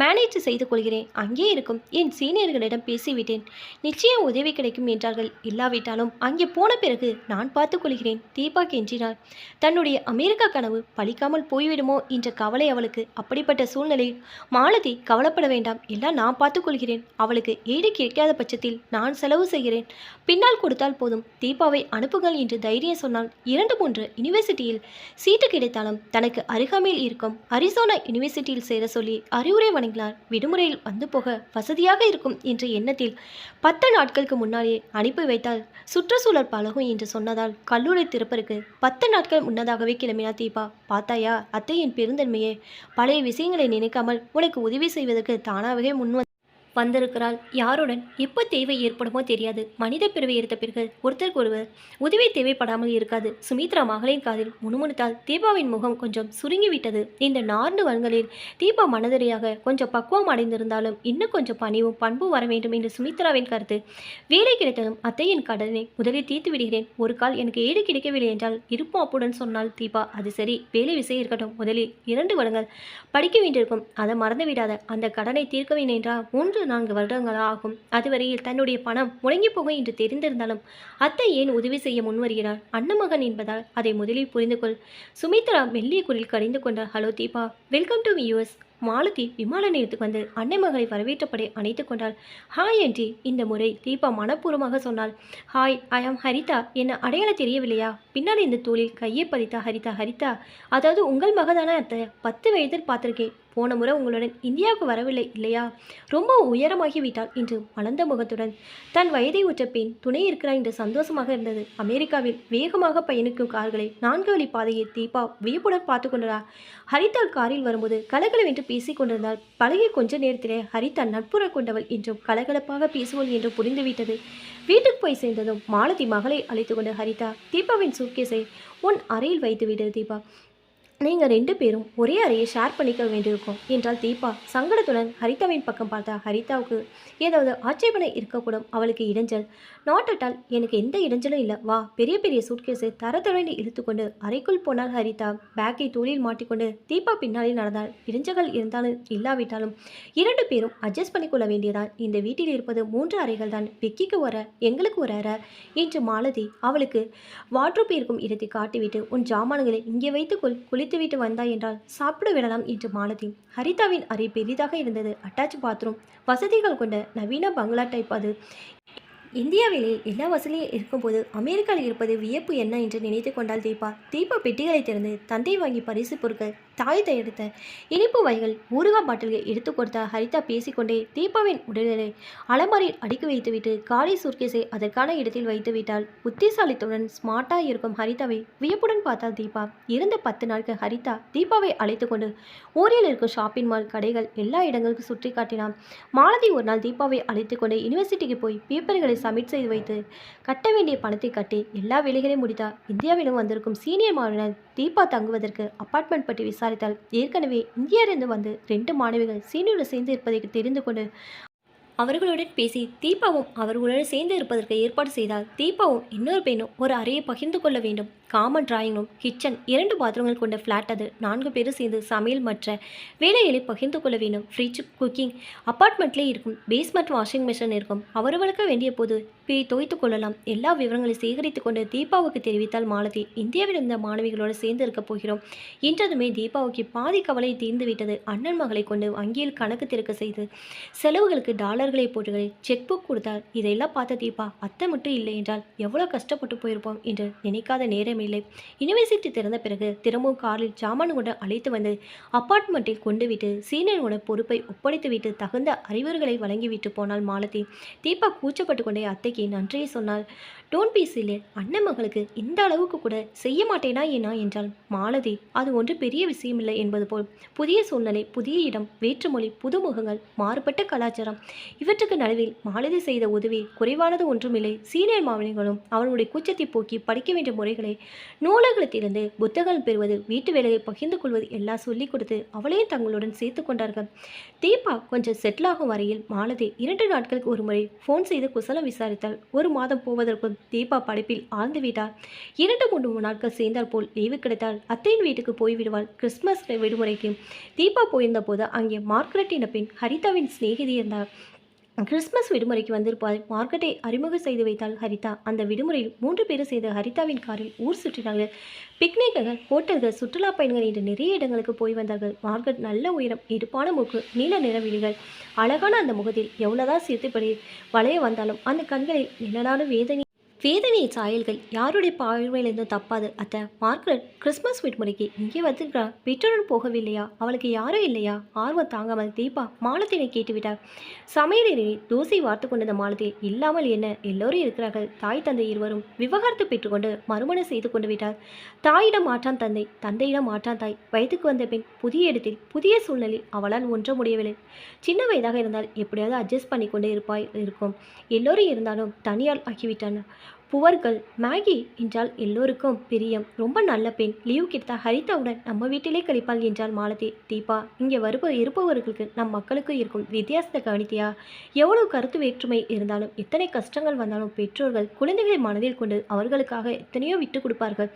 மேனேஜ் செய்து கொள்கிறேன். அங்கே இருக்கும் என் சீனியர்களிடம் பேசிவிட்டேன். நிச்சயம் உதவி கிடைக்கும் என்றார்கள். இல்லாவிட்டாலும் அங்கே போன பிறகு நான் பார்த்துக்கொள்கிறேன். தீபா கெஞ்சினார். தன்னுடைய அமெரிக்கா கனவு பலிக்காமல் போய்விடுமோ என்ற கவலை அவளுக்கு. அப்படிப்பட்ட சூழ்நிலையில் மாலதி கவலைப்பட வேண்டாம், எல்லாம் நான் பார்த்துக்கொள்கிறேன். அவளுக்கு ஏடு கிடைக்காத பட்சத்தில் நான் செலவு செய்கிறேன். பின்னால் கொடுத்தால் போதும். தீபாவை அனுப்புங்கள் என்று தைரியம் சொன்னால் 2-3 யூனிவர்சிட்டியில் சீட்டு கிடைத்தாலும் தனக்கு அருகாமையில் இருக்கும் அரிசோனா யூனிவர்சிட்டியில் சேர சொல்லி அறிவுரை வழங்கினார். விடுமுறையில் வந்து போக வசதியாக இருக்கும் என்ற எண்ணத்தில் 10 நாட்களுக்கு முன்னாலே அனுப்பி வைத்தால் சுற்றுச்சூழல் பழகும் என்று சொன்னதால் கல்லூரி திறப்பதற்கு 10 நாட்கள் முன்னதாகவே கிளம்பினார் தீபா. பார்த்தாயா அத்தையின் பெருந்தன்மையே, பழைய விஷயங்களை நினைக்காமல் உனக்கு உதவி செய்வதற்கு தானாகவே வந்திருக்கிறாள். யாருடன் எப்போ தேவை ஏற்படுமோ தெரியாது. மனித பிறவை எடுத்த பிறகு ஒருத்தருக்கு ஒருவர் உதவி தேவைப்படாமல் இருக்காது. சுமித்ரா மகளின் காதில் முணுமுணுத்தால். தீபாவின் முகம் கொஞ்சம் சுருங்கிவிட்டது. இந்த 4 வருடங்களில் தீபா மனதறியாக கொஞ்சம் பக்குவம் அடைந்திருந்தாலும் இன்னும் கொஞ்சம் பணிவும் பண்பும் வர வேண்டும் என்று சுமித்ராவின் கருத்து. வேலை கிடைத்ததும் அத்தையின் கடனை முதலில் தீர்த்து விடுகிறேன். ஒரு கால் எனக்கு ஏடு கிடைக்கவில்லை என்றால் இருப்போம் அப்புடன் சொன்னால் தீபா. அது சரி, வேலை விஷயம் இருக்கட்டும். முதலில் 2 வருடங்கள் படிக்க வேண்டியிருக்கும், அதை மறந்து விடாத. அந்த கடனை தீர்க்க வேண்டும் என்றால் 3-4 வருடங்கள் ஆகும். அதுவரையில் தன்னுடைய பணம் முடங்கி போகும் என்று தெரிந்திருந்தாலும் அத்தை ஏன் உதவி செய்ய முன்வருகிறார்? அண்ணமகன் என்பதால் அதை முதலில் புரிந்து கொள். சுமித்ரா மெல்லிய குரலில் கடிந்து கொண்டார். Hello Deepa, welcome to US. Malathi விமான நிலையத்துக்கு வந்து அன்னை மகளை வரவேற்றபடி அணைத்து கொண்டாள். Hi aunty. இந்த முறை தீபா மனப்பூர்வமாக சொன்னாள். ஹாய், ஐ ஆம் ஹரிதா. என்ன அடையாளம் தெரியவில்லையா? பின்னாடி இந்த தோளில் கையை பதித்தா. ஹரிதா, அதாவது உங்கள் மகதான அத்தை. 10 வயதில் பார்த்துருக்கேன். போன முறை உங்களுடன் இந்தியாவுக்கு வரவில்லை இல்லையா? ரொம்ப உயரமாகி விட்டாள் என்று மலர்ந்த முகத்துடன். தன் வயதை உற்ற பெண் துணை இருக்கிறார் என்று சந்தோஷமாக இருந்தது. அமெரிக்காவில் வேகமாக பயணிக்கும் கார்களை 4 வழி பாதையை தீபா வியப்புடன் பார்த்து கொண்டார். ஹரிதா காரில் வரும்போது கலகலவென்று பேசிக் கொண்டிருந்தால் பழகி கொஞ்ச நேரத்திலே ஹரிதா நட்புற கொண்டவள் என்றும் கலகலப்பாக பேசுவள் என்று புரிந்துவிட்டது. வீட்டுக்கு போய் சேர்ந்ததும் மாலதி மகளை அழைத்து கொண்டு ஹரிதா, தீபாவின் சூட்கேஸை உன் அறையில் வைத்து விடு தீபா. நீங்கள் 2 பேரும் ஒரே அறையை ஷேர் பண்ணிக்க வேண்டியிருக்கும் என்றால் தீபா சங்கடத்துடன் ஹரிதாவின் பக்கம் பார்த்தா ஹரிதாவுக்கு ஏதாவது ஆட்சேபனை இருக்கக்கூடும். அவளுக்கு இடைஞ்சல். நாட் அட்டால், எனக்கு எந்த இடைஞ்சலும் இல்லை, வா. பெரிய பெரிய சூட்கேஸை தரத்தரவேண்டி இழுத்துக்கொண்டு அறைக்குள் போனால் ஹரிதா. பேக்கை தோளில் மாட்டிக்கொண்டு தீபா பின்னாலே நடந்தால். இடைஞ்சல்கள் இருந்தாலும் இல்லாவிட்டாலும் 2 பேரும் அட்ஜஸ்ட் பண்ணிக்கொள்ள வேண்டியதான். இந்த வீட்டில் இருப்பது 3 அறைகள் தான். விக்கிக்கு வர எங்களுக்கு ஒரு அறை என்று மாலதி அவளுக்கு வாட்ரூப் இருக்கும் இடத்தை காட்டிவிட்டு, உன் ஜாமான்களை இங்கே வைத்துக்கொள், குளித்துவிட்டு வந்தாய் என்றால் சாப்பிட விடலாம் என்று மாலதி. ஹரிதாவின் அறை பெரிதாக இருந்தது. அட்டாச் பாத்ரூம் வசதிகள் கொண்ட நவீன பங்களா டைப் அது. இந்தியாவிலே எல்லா வசதியும் இருக்கும்போது அமெரிக்காவில் இருப்பது வியப்பு என்ன என்று நினைத்து கொண்டாள் தீபா. தீபா பெட்டிகளை திறந்து தந்தை வாங்கி பரிசு பொருட்கள், தாய் தயாரித்த இனிப்பு வகைகள், ஊறுகாய் பாட்டில்கள் எடுத்து கொடுத்த ஹரிதா பேசிக்கொண்டே தீபாவின் உடல்நிலை அலமாரியில் அடுக்கி வைத்துவிட்டு காலி சூர்கேஸை அதற்கான இடத்தில் வைத்து விட்டாள். புத்திசாலித்துடன் ஸ்மார்ட்டாக இருக்கும் ஹரிதாவை வியப்புடன் பார்த்தாள் தீபா. இருந்த 10 நாட்கள் ஹரிதா தீபாவை அழைத்து கொண்டு ஊரில் இருக்கும் ஷாப்பிங் மால், கடைகள் எல்லா இடங்களுக்கும் சுற்றி காட்டினான். மாலதி ஒரு நாள் தீபாவை அழைத்து கொண்டு யூனிவர்சிட்டிக்கு போய் பேப்பர்களை சப்மிட் செய்து வைத்து கட்ட வேண்டிய பணத்தை கட்டி எல்லா வேலைகளையும் முடித்தார். இந்தியாவிலும் வந்திருக்கும் சீனியர் மாணவர்கள் தீபா தங்குவதற்கு அபார்ட்மெண்ட் பற்றி விசாரித்தால் ஏற்கனவே இந்தியாவிலிருந்து வந்து 2 மாணவிகள் சீனியோடு சேர்ந்து இருப்பதை தெரிந்து கொண்டு அவர்களுடன் பேசி தீபாவும் அவர்களுடன் சேர்ந்து இருப்பதற்கு ஏற்பாடு செய்தால் தீபாவும் இன்னொரு பெண்ணும் ஒரு அறையை பகிர்ந்து கொள்ள வேண்டும். காமன் டிராயிங் ரூம், கிச்சன், 2 பாத்ரூம்கள் கொண்ட ஃப்ளாட் அது. 4 பேரும் சேர்ந்து சமையல் மற்ற வேலைகளை பகிர்ந்து கொள்ள வேண்டும். ஃப்ரிட்ஜ், குக்கிங் அப்பார்ட்மெண்ட்லேயே இருக்கும். பேஸ்மெண்ட் வாஷிங் மிஷின் இருக்கும். அவர்களுக்கு வேண்டிய போது போய் துவைத்து கொள்ளலாம். எல்லா விவரங்களையும் சேகரித்து கொண்டு தீபாவுக்கு தெரிவித்தால் மாலதி. இந்தியாவில் இருந்த மாணவிகளோடு சேர்ந்து இருக்க போகிறோம் என்றதுமே தீபாவுக்கு பாதி கவலை தீர்ந்து விட்டது. அண்ணன் மகளை கொண்டு வங்கியில் கணக்கு திறக்க செய்து செலவுகளுக்கு டாலர்களை போட்டு செக் புக் கொடுத்தார். இதையெல்லாம் பார்த்த தீபா அத்தை மட்டும் இல்லை என்றால் எவ்வளோ கஷ்டப்பட்டு போயிருப்போம் என்று நினைக்காத நேரம் இல்லை. யூனிவர்சிட்டி திறந்த பிறகு திரும்பவும் காரில் ஜாமான் கொண்டு அழைத்து வந்து அப்பார்ட்மெண்ட்டில் கொண்டு விட்டு சீனியரோட பொறுப்பை ஒப்படைத்துவிட்டு தகுந்த அறிவுரைகளை வழங்கிவிட்டு போனாள் மாலதி. தீபா கூச்சப்பட்டு கொண்டே அத்தைக்கு நன்றியை சொன்னாள். டோன்ட் பி சில்லி, அண்ணன் மகளுக்கு இந்த அளவுக்கு கூட செய்ய மாட்டேனா ஏனா என்றால் மாலதி. அது ஒன்று பெரிய விஷயமில்லை என்பது போல். புதிய சூழ்நிலை, புதிய இடம், வேற்றுமொழி, புதுமுகங்கள், மாறுபட்ட கலாச்சாரம், இவற்றுக்கு நடுவில் மாலதி செய்த உதவி குறைவானது ஒன்றுமில்லை. சீனியர் மாணவர்களும் அவனுடைய கூச்சத்தை போக்கி படிக்க வேண்டிய முறைகளை, நூலகத்திலிருந்து புத்தகங்கள் பெறுவது, வீட்டு வேலையை பகிர்ந்து கொள்வது எல்லாம் சொல்லிக் கொடுத்து அவளையும் தங்களுடன் சேர்த்து கொண்டார்கள். தீபா கொஞ்சம் செட்டில் ஆகும் வரையில் மாலதி 2 நாட்களுக்கு ஒரு முறை ஃபோன் செய்து குசலம் விசாரித்தாள். 1 மாதம் போவதற்குள் தீபா படிப்பில் ஆழ்ந்து விட்டாள். 2-3 நாட்கள் சேர்ந்தால் போல் லீவு கிடைத்தால் அத்தையின் வீட்டுக்கு போய்விடுவாள். கிறிஸ்துமஸ் விடுமுறைக்கு தீபா போயிருந்த போது அங்கே மார்கரெட் என்ற பெண் ஹரிதாவின் சிநேகிதி இருந்தார். கிறிஸ்துமஸ் விடுமுறைக்கு வந்திருப்பாள். மார்க்கெட்டை அறிமுகம் செய்து வைத்தாள் ஹரிதா. அந்த விடுமுறையில் 3 பேரும் சேர்ந்து ஹரிதாவின் காரில் ஊர் சுற்றினார்கள். பிக்னிக்குகள், ஹோட்டல்கள், சுற்றுலா பயணிகள் என்று நிறைய இடங்களுக்கு போய் வந்தார்கள். மார்க்கெட் நல்ல உயரம், எடுப்பான மூக்கு, நீல நிற விழிகள். அழகான அந்த முகத்தில் எவ்வளோதான் சிரித்துப்படி வளைய வந்தாலும் அந்த கண்களில் நிழலான வேதனை சாயல்கள் யாருடைய பார்வையிலிருந்தும் தப்பாது. அத்தை, மார்கரெட் கிறிஸ்மஸ் விடுமுறைக்கு இங்கே வந்திருக்கிறா, பெற்றோருடன் போகவில்லையா? அவளுக்கு யாரும் இல்லையா? ஆர்வம் தாங்காமல் தீபா மாலத்தினை கேட்டுவிட்டார். சமையலறையை தோசை வார்த்து கொண்டிருந்த மாலத்தி, இல்லாமல் என்ன, எல்லோரும் இருக்கிறார்கள். தாய் தந்தை இருவரும் விவகாரத்து பெற்றுக்கொண்டு மறுமணம் செய்து கொண்டு விட்டார். தாயிடம் மாற்றான் தந்தை, தந்தையிடம் மாற்றான் தாய். வயதுக்கு வந்த பெண் புதிய இடத்தில், புதிய சூழ்நிலையில் அவளால் ஒன்ற முடியவில்லை. சின்ன வயதாக இருந்தால் எப்படியாவது அட்ஜஸ்ட் பண்ணி கொண்டே இருக்கும். எல்லோரும் இருந்தாலும் தனியால் ஆக்கிவிட்டான். புவர்கள். மேகி என்றால் எல்லோருக்கும் பிரியம். ரொம்ப நல்ல பெண். லீவ் கிடைத்தா ஹரிதாவுடன் நம்ம வீட்டிலே கழிப்பாள் என்றால் மாலதி. தீபா, இங்கே இருப்பவர்களுக்கு நம் மக்களுக்கு இருக்கும் வித்தியாசத்தை கவனித்தியா? எவ்வளவு கருத்து வேற்றுமை இருந்தாலும், எத்தனை கஷ்டங்கள் வந்தாலும் பெற்றோர்கள் குழந்தைகளை மனதில் கொண்டு அவர்களுக்காக எத்தனையோ விட்டு கொடுப்பார்கள்.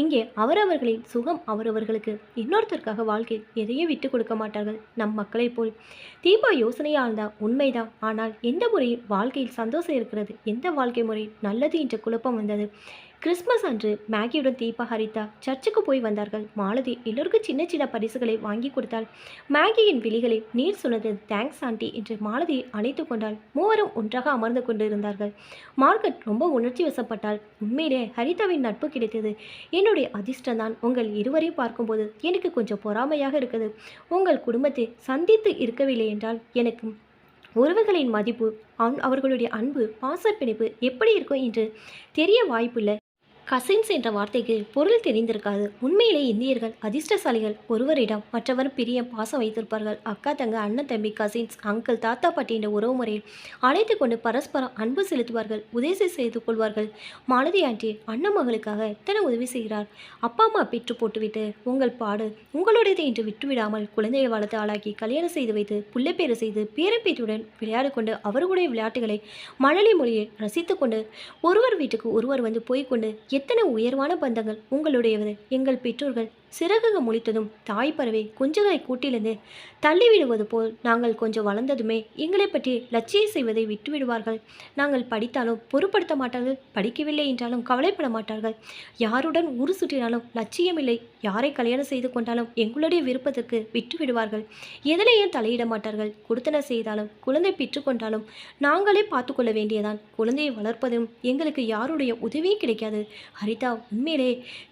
இங்கே அவரவர்களின் சுகம் அவரவர்களுக்கு, இன்னொருத்தருக்காக வாழ்க்கையில் எதையும் விட்டு கொடுக்க மாட்டார்கள் நம் மக்களை போல். தீபா யோசனையால்தா உண்மைதான். ஆனால் எந்த முறையில் வாழ்க்கையில் சந்தோஷம் இருக்கிறது, எந்த வாழ்க்கை முறை நல்லது என்ற குழப்பம் வந்தது. கிறிஸ்மஸ் அன்று மேகியுடன் தீபா ஹரிதா சர்ச்சுக்கு போய் வந்தார்கள். மாலதி எல்லோருக்கும் சின்ன சின்ன பரிசுகளை வாங்கி கொடுத்தாள். மேகியின் விழிகளை நீர் சொன்னது தேங்க்ஸ் ஆண்டி என்று மாலதியை அணைத்து கொண்டாள். மூவரும் ஒன்றாக அமர்ந்து கொண்டு இருந்தார்கள். மார்கரெட் ரொம்ப உணர்ச்சி வசப்பட்டாள். உண்மையிலே ஹரிதாவின் நட்பு கிடைத்தது என்னுடைய அதிர்ஷ்டம்தான். உங்கள் இருவரையும் பார்க்கும்போது எனக்கு கொஞ்சம் பொறாமையாக இருக்குது. உங்கள் குடும்பத்தை சந்தித்து இருக்கவில்லை என்றால் எனக்கு உறவுகளின் மதிப்பு, அவர்களுடைய அன்பு, பாசப்பிணைப்பு எப்படி இருக்கும் என்று தெரிய வாய்ப்பில்லை. கசின்ஸ் என்ற வார்த்தைக்கு பொருள் தெரிந்திருக்காது. உண்மையிலே இந்தியர்கள் அதிர்ஷ்டசாலிகள். ஒருவரிடம் மற்றவர் பிரியம் பாசம் வைத்திருப்பார்கள். அக்கா தங்க, அண்ணன் தம்பி, கசின்ஸ், அங்கிள், தாத்தா பாட்டி என்ற உறவு முறையில் அழைத்து கொண்டு பரஸ்பரம் அன்பு செலுத்துவார்கள். உதவி செய்து கொள்வார்கள். மாலதி ஆண்டி அண்ணன் மகளுக்காக எத்தனை உதவி செய்கிறார். அப்பா அம்மா பெற்று போட்டுவிட்டு உங்கள் பாடு உங்களுடையது என்று விட்டுவிடாமல் குழந்தையை வளர்த்து ஆளாக்கி கல்யாணம் செய்து வைத்து புள்ளைப்பேறு செய்து பேரம்பேத்தியுடன் விளையாடி கொண்டு அவர்களுடைய விளையாட்டுகளை மழலை மொழியை ரசித்து கொண்டு ஒருவர் வீட்டுக்கு ஒருவர் வந்து போய்கொண்டு எத்தனை உயர்வான பந்தங்கள் உங்களுடையது. எங்கள் பெற்றோர்கள் சிறகுக முழித்ததும் தாய் பறவை குஞ்சுகளை கூட்டிலிருந்து தள்ளிவிடுவது போல் நாங்கள் கொஞ்சம் வளர்ந்ததுமே எங்களை பற்றி லட்சியம் செய்வதை விட்டுவிடுவார்கள். நாங்கள் படித்தாலும் பொருட்படுத்த மாட்டார்கள். படிக்கவில்லை என்றாலும் கவலைப்பட மாட்டார்கள். யாருடன் ஊர் சுற்றினாலும் லட்சியமில்லை. யாரை கல்யாணம் செய்து கொண்டாலும் எங்களுடைய விருப்பத்திற்கு விட்டுவிடுவார்கள். எதிலேயும் தலையிட மாட்டார்கள். கொடுத்தன செய்தாலும் குழந்தை பெற்றுக்கொண்டாலும் நாங்களே பார்த்து கொள்ள வேண்டியதான். குழந்தையை வளர்ப்பதும் எங்களுக்கு யாருடைய உதவியும் கிடைக்காது. ஹரிதா, உண்மையிலே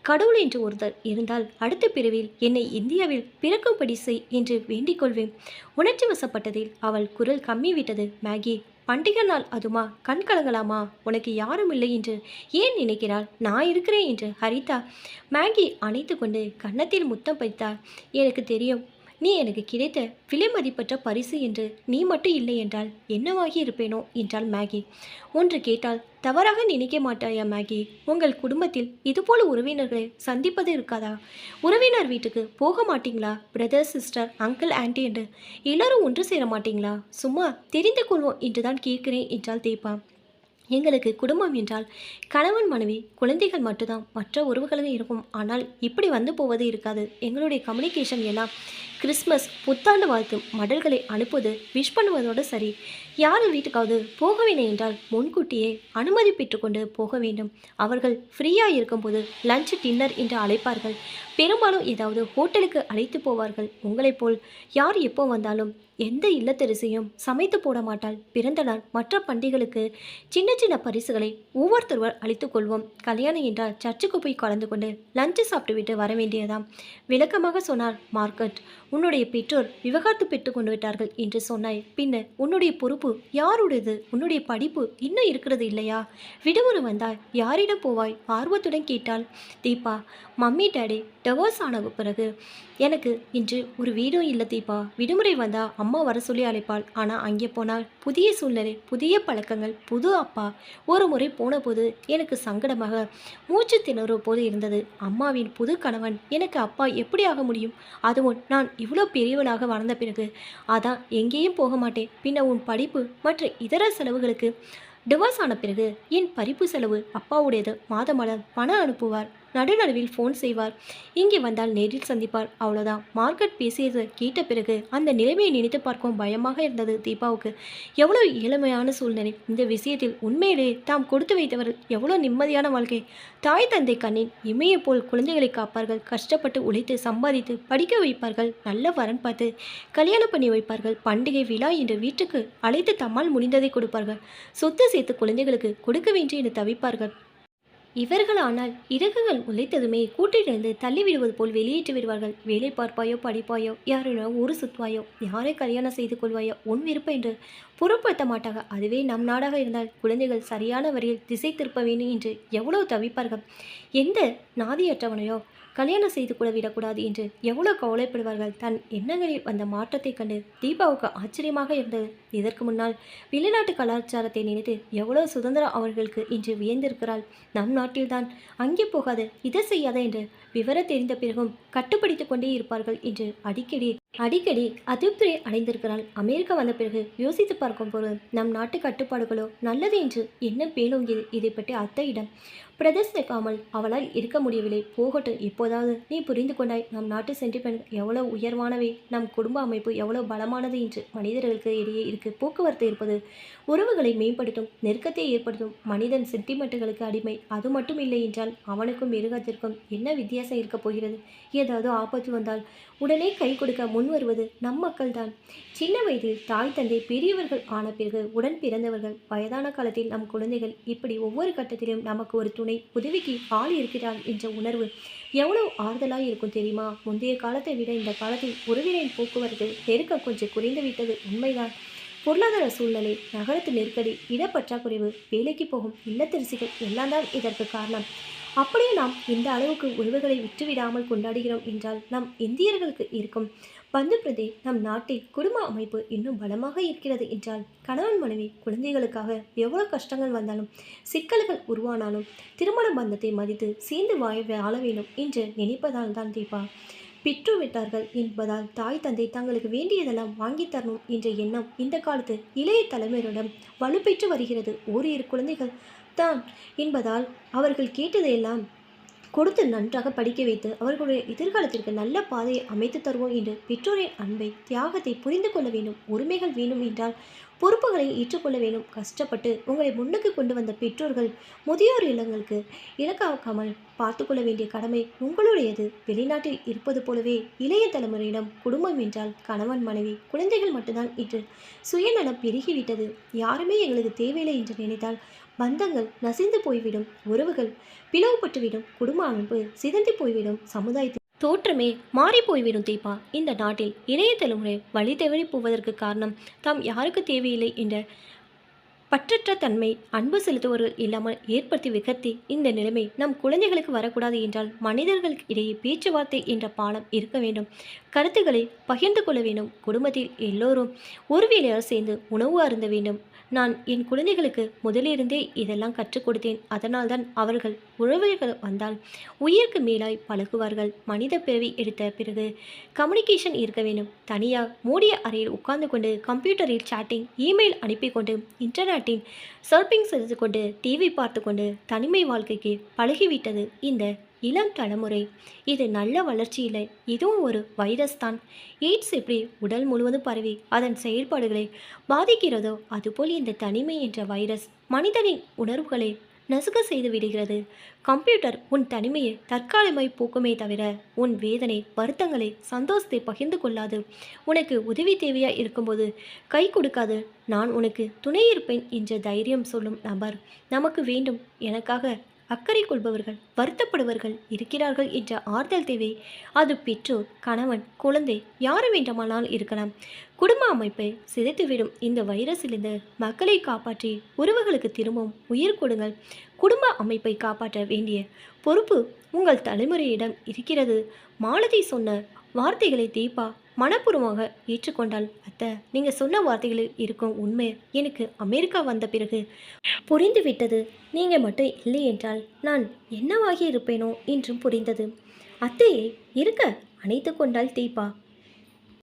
கடவுள் என்று ஒருத்தர் இருந்தால் அடுத்த பிரிவில் என்னை இந்தியாவில் பிறக்கும்படி செய் என்று வேண்டிக் கொள்வேன். உணர்ச்சி வசப்பட்டதில் அவள் குரல் கம்மி விட்டது. மேகி, பண்டிகை நாள் அதுமா கண் கலங்கலாமா? உனக்கு யாரும் இல்லை என்று ஏன் நினைக்கிறாள்? நான் இருக்கிறேன் என்று ஹரிதா மேகி அணைத்து கொண்டு கன்னத்தில் முத்தம் பதித்தாள். எனக்கு தெரியும், நீ எனக்கு கிடைத்த விலை மதிப்பற்ற பரிசு என்று. நீ மட்டும் இல்லை என்றால் என்னவாகி இருப்பேனோ என்றாள் மேகி. ஒன்று கேட்டால் தவறாக நினைக்க மாட்டாயா மேகி? உங்கள் குடும்பத்தில் இதுபோல உறவினர்களை சந்திப்பது இருக்காதா? உறவினர் வீட்டுக்கு போக மாட்டீங்களா? பிரதர், சிஸ்டர், அங்கிள், ஆன்டி என்று எல்லாரும் ஒன்று சேர மாட்டீங்களா? சும்மா தெரிந்து கொள்வோம் என்றுதான் கேட்கிறேன் என்றாள் தீபா. எங்களுக்கு குடும்பம் என்றால் கணவன், மனைவி, குழந்தைகள் மட்டும்தான். மற்ற உறவுகளும் இருக்கும். ஆனால் இப்படி வந்து போவது இருக்காது. எங்களுடைய கம்யூனிகேஷன் எல்லாம் கிறிஸ்மஸ், புத்தாண்டு வாழ்த்து மடல்களை அனுப்புவது, விஷ் பண்ணுவதோடு சரி. யார் வீட்டுக்காவது போக வேண்டும் என்றால் முன்கூட்டியே அனுமதி பெற்றுக்கொண்டு போக வேண்டும். அவர்கள் ஃப்ரீயாக இருக்கும்போது லஞ்ச், டின்னர் என்று அழைப்பார்கள். பெரும்பாலும் ஏதாவது ஹோட்டலுக்கு அழைத்து போவார்கள். உங்களைப் போல் யார் எப்போ வந்தாலும் எந்த இல்லத்தரசியும் சமைத்து போட மாட்டாள். பிறந்த நாள், மற்ற பண்டிகைகளுக்கு சின்ன சின்ன பரிசுகளை ஒவ்வொருத்தருவர் அளித்து கொள்வோம். கல்யாணம் என்றால் சர்ச்சுக்கு போய் கலந்து கொண்டு லஞ்சு சாப்பிட்டு விட்டு வர வேண்டியதாம். விளக்கமாக சொன்னார் மார்க்கெட். உன்னுடைய பெற்றோர் விவகாரத்து பெற்று கொண்டு விட்டார்கள் என்று சொன்னாய். பின்னர் உன்னுடைய பொறுப்பு யாருடையது? உன்னுடைய படிப்பு இன்னும் இருக்கிறது இல்லையா? விடுமுறை வந்தால் யாரிடம் போவாய்? ஆர்வத்துடன் கேட்டாள் தீபா. மம்மி டேடி டிவோர்ஸ் ஆன பிறகு எனக்கு இன்று ஒரு வீடும் இல்லை தீபா. விடுமுறை வந்தால் அம்மா வர சொல்லி அழைப்பாள். ஆனால் அங்கே போனால் புதிய சூழ்நிலை, புதிய பழக்கங்கள், புது அப்பா. ஒரு முறை போன போது எனக்கு சங்கடமாக மூச்சு திணறும் போது இருந்தது. அம்மாவின் புது கணவன் எனக்கு அப்பா எப்படி ஆக முடியும்? அதுவும் நான் இவ்வளோ பெரியவளாக வளர்ந்த பிறகு. அதான் எங்கேயும் போக மாட்டேன். பின்ன உன் படிப்பு மற்ற இதர செலவுகளுக்கு டிவோர்ஸ் ஆன பிறகு என் படிப்பு செலவு அப்பாவுடையது. மாதம் பணம் அனுப்புவார். நடுநடுவில் ஃபோன் செய்வார். இங்கே வந்தால் நேரில் சந்திப்பார். அவ்வளோதான். மார்க்கெட் பேசியது கேட்ட பிறகு அந்த நிலைமையை நினைத்து பார்க்கவும் பயமாக இருந்தது தீபாவுக்கு. எவ்வளோ ஏழ்மையான சூழ்நிலை. இந்த விஷயத்தில் உண்மையிலே தாம் கொடுத்து வைத்தவர்கள் எவ்வளோ நிம்மதியான வாழ்க்கை. தாய் தந்தை கண்ணின் இமையை போல் குழந்தைகளை காப்பார்கள். கஷ்டப்பட்டு உழைத்து சம்பாதித்து படிக்க வைப்பார்கள். நல்ல வரன் பார்த்து கல்யாணம் பண்ணி வைப்பார்கள். பண்டிகை விழா என்று வீட்டுக்கு அழைத்து தம்மால் முடிந்ததை கொடுப்பார்கள். சொத்து சேர்த்து குழந்தைகளுக்கு கொடுக்க வேண்டும் என்று தவிப்பார்கள். இவர்கள் ஆனால் இறகுகள் உழைத்ததுமே கூட்டிலிருந்து தள்ளிவிடுவது போல் வெளியேற்றி விடுவார்கள். வேலை பார்ப்பாயோ, படிப்பாயோ, யாரையோ ஊரு சுற்றுவாயோ, யாரை கல்யாணம் செய்து கொள்வாயோ, உன் விருப்பம் என்று பொருட்படுத்த மாட்டாங்க. அதுவே நம் நாடாக இருந்தால் குழந்தைகள் சரியான வரியில் திசை திருப்ப வேண்டும் என்று எவ்வளவு தவிப்பார்கள். எந்த நாதியற்றவனையோ கல்யாணம் செய்து கூட விடக்கூடாது என்று எவ்வளோ கவலைப்படுவார்கள். தன் எண்ணங்களில் வந்த மாற்றத்தை கண்டு தீபாவுக்கு ஆச்சரியமாக இருந்தது. இதற்கு முன்னால் வெளிநாட்டு கலாச்சாரத்தை நினைத்து எவ்வளோ சுதந்திரம் அவர்களுக்கு இன்று வியந்திருக்கிறாள். நம் நாட்டில்தான் அங்கே போகாது, இதை செய்யாத என்று விவரம் தெரிந்த பிறகும் கட்டுப்படுத்தி கொண்டே இருப்பார்கள் என்று அடிக்கடி அதிருப்தியை அடைந்திருக்கிறாள். அமெரிக்கா வந்த பிறகு யோசித்து பார்க்கும் போது நம் நாட்டு கட்டுப்பாடுகளோ நல்லது என்று என்ன பேலோங்கியது. இதை பற்றி அத்தையிடம் பிரதர்சிக்காமல் அவளால் இருக்க முடியவில்லை. போகட்டும், இப்போதாவது நீ புரிந்து கொண்டாய். நம் நாட்டு சென்டிமெண்ட் எவ்வளோ உயர்வானவை, நம் குடும்ப அமைப்பு எவ்வளோ பலமானது என்று. மனிதர்களுக்கு இடையே இருக்கு போக்குவரத்து இருப்பது உறவுகளை மேம்படுத்தும், நெருக்கத்தை ஏற்படுத்தும். மனிதன் சென்டிமெண்ட்டுகளுக்கு அடிமை. அது மட்டும் இல்லை என்றால் அவனுக்கும் மிருகத்திற்கும் என்ன வித்தியாசம் இருக்கப் போகிறது? ஏதாவது ஆபத்து வந்தால் உடனே கை கொடுக்க முன் வருவது நம் மக்கள்தான். சின்ன வயதில் தாய் தந்தை பெரியவர்கள் ஆன பிறகு உடன் பிறந்தவர்கள், வயதான காலத்தில் நம் குழந்தைகள், இப்படி ஒவ்வொரு கட்டத்திலும் நமக்கு ஒரு துணை, உதவிக்கு ஆள் இருக்கிறார் என்ற உணர்வு எவ்வளவு ஆறுதலாக இருக்கும் தெரியுமா? முந்தைய காலத்தை விட இந்த காலத்தில் உறவினரின் போக்குவரத்து நெருக்கம் கொஞ்சம் குறைந்து விட்டது, உண்மைதான். பொருளாதார சூழ்நிலை, நகரத்து நெருக்கடி, இடப்பற்றாக்குறைவு, வேலைக்கு போகும் இல்லத்தரசிகள் எல்லாம் தான் இதற்கு காரணம். அப்படியே நாம் இந்த அளவுக்கு உறவுகளை விட்டுவிடாமல் கொண்டாடுகிறோம் என்றால் நம் இந்தியர்களுக்கு இருக்கும் பந்து பிரதே நம் நாட்டில் குடும்ப அமைப்பு இன்னும் பலமாக இருக்கிறது என்றால் கணவன் மனைவி குழந்தைகளுக்காக எவ்வளவு கஷ்டங்கள் வந்தாலும் சிக்கல்கள் உருவானாலும் திருமண பந்தத்தை மதித்து சேர்ந்து வாழ வேண்டும் என்று நினைப்பதால் தான் தீபா. பெற்று விட்டார்கள் என்பதால் தாய் தந்தை தங்களுக்கு வேண்டியதெல்லாம் வாங்கி தரணும் என்ற எண்ணம் இந்த காலத்து இளைய தலைமுறையிடம் வலுப்பெற்று வருகிறது. ஓரிரு குழந்தைகள் தான் என்பதால் அவர்கள் கேட்டதையெல்லாம் கொடுத்து நன்றாக படிக்க வைத்து அவர்களுடைய எதிர்காலத்திற்கு நல்ல பாதையை அமைத்து தருவோம் என்று பெற்றோரின் அன்பை தியாகத்தை புரிந்து கொள்ள வேண்டும். உரிமைகள் வேணும் என்றால் பொறுப்புகளை ஏற்றுக்கொள்ள வேண்டும். கஷ்டப்பட்டு உங்களை முன்னுக்கு கொண்டு வந்த பெற்றோர்கள் முதியோர் இல்லங்களுக்கு இலக்காக்காமல் பார்த்து கொள்ள வேண்டிய கடமை உங்களுடையது. வெளிநாட்டில் இருப்பது போலவே இளைய தலைமுறையிடம் குடும்பம் என்றால் கணவன் மனைவி குழந்தைகள் மட்டும்தான் என்று சுயநலம் பெருகிவிட்டது. யாருமே எங்களுக்கு தேவையில்லை என்று நினைத்தால் பந்தங்கள் நசிந்து போய்விடும், உறவுகள் பிளவுபட்டுவிடும், குடும்ப அமைப்பு சிதைந்து போய்விடும், சமுதாயத்தில் தோற்றமே மாறி போய்விடும் தீபா. இந்த நாட்டில் இளைய தலைமுறை வழி தவறி போவதற்கு காரணம் தாம் யாருக்கு தேவையில்லை என்ற பற்றற்ற தன்மை, அன்பு செலுத்துவர்கள் இல்லாமல் ஏற்படுத்தி விகத்தி இந்த நிலைமை நம் குழந்தைகளுக்கு வரக்கூடாது என்றால் மனிதர்களுக்கு இடையே பேச்சுவார்த்தை என்ற பாலம் இருக்க வேண்டும். கருத்துக்களை பகிர்ந்து கொள்ள வேண்டும். குடும்பத்தில் எல்லோரும் ஒரு வேளையால் சேர்ந்து உணவு அருந்த வேண்டும். நான் என் குழந்தைகளுக்கு முதலிருந்தே இதெல்லாம் கற்றுக் கொடுத்தேன். அதனால்தான் அவர்கள் உறவுகள் வந்தால் உயிருக்கு மேலாய் பழகுவார்கள். மனித பிறவி எடுத்த பிறகு கம்யூனிகேஷன் இருக்க வேண்டும். தனியாக மூடிய அறையில் உட்கார்ந்து கொண்டு கம்ப்யூட்டரில் சாட்டிங், இமெயில் அனுப்பி கொண்டு இன்டர்நெட்டின் சர்பிங் செய்து கொண்டு டிவி பார்த்து கொண்டு தனிமை வாழ்க்கைக்கு பழகிவிட்டது இந்த இளம் தலைமுறை. இது நல்ல வளர்ச்சி இல்லை, இதுவும் ஒரு வைரஸ் தான். எய்ட்ஸ் எப்படி உடல் முழுவதும் பரவி அதன் செயல்பாடுகளை பாதிக்கிறதோ அதுபோல் இந்த தனிமை என்ற வைரஸ் மனிதனின் உணர்வுகளை நசுக்க செய்து விடுகிறது. கம்ப்யூட்டர் உன் தனிமையை தற்காலிகமாய் போக்குமே தவிர உன் வேதனை, வருத்தங்களை, சந்தோஷத்தை பகிர்ந்து கொள்ளாது. உனக்கு உதவி தேவையாக இருக்கும்போது கை கொடுக்காது. நான் உனக்கு துணை இருப்பேன் என்ற தைரியம் சொல்லும் நபர் நமக்கு வேண்டும். எனக்காக அக்கறை கொள்பவர்கள், வருத்தப்படுபவர்கள் இருக்கிறார்கள் என்ற ஆறுதல் தேவை. அது பெற்றோர், கணவன், குழந்தை யாரு வேண்டுமானால் இருக்கலாம். குடும்ப அமைப்பை சிதைத்துவிடும் இந்த வைரஸிலிருந்து மக்களை காப்பாற்றி உறவுகளுக்கு திரும்பவும் உயிர் கொடுங்கள். குடும்ப அமைப்பை காப்பாற்ற வேண்டிய பொறுப்பு உங்கள் தலைமுறையிடம் இருக்கிறது. மாலதி சொன்ன வார்த்தைகளை தீபா மனப்பூர்வமாக ஏற்றுக்கொண்டால், அத்தை நீங்கள் சொன்ன வார்த்தைகளில் இருக்கும் உண்மை எனக்கு அமெரிக்கா வந்த பிறகு புரிந்துவிட்டது. நீங்கள் மட்டும் இல்லை என்றால் நான் என்னவாகி இருப்பேனோ என்றும் புரிந்தது. அத்தையை இருக்க அணைத்து கொண்டாள் தீபா.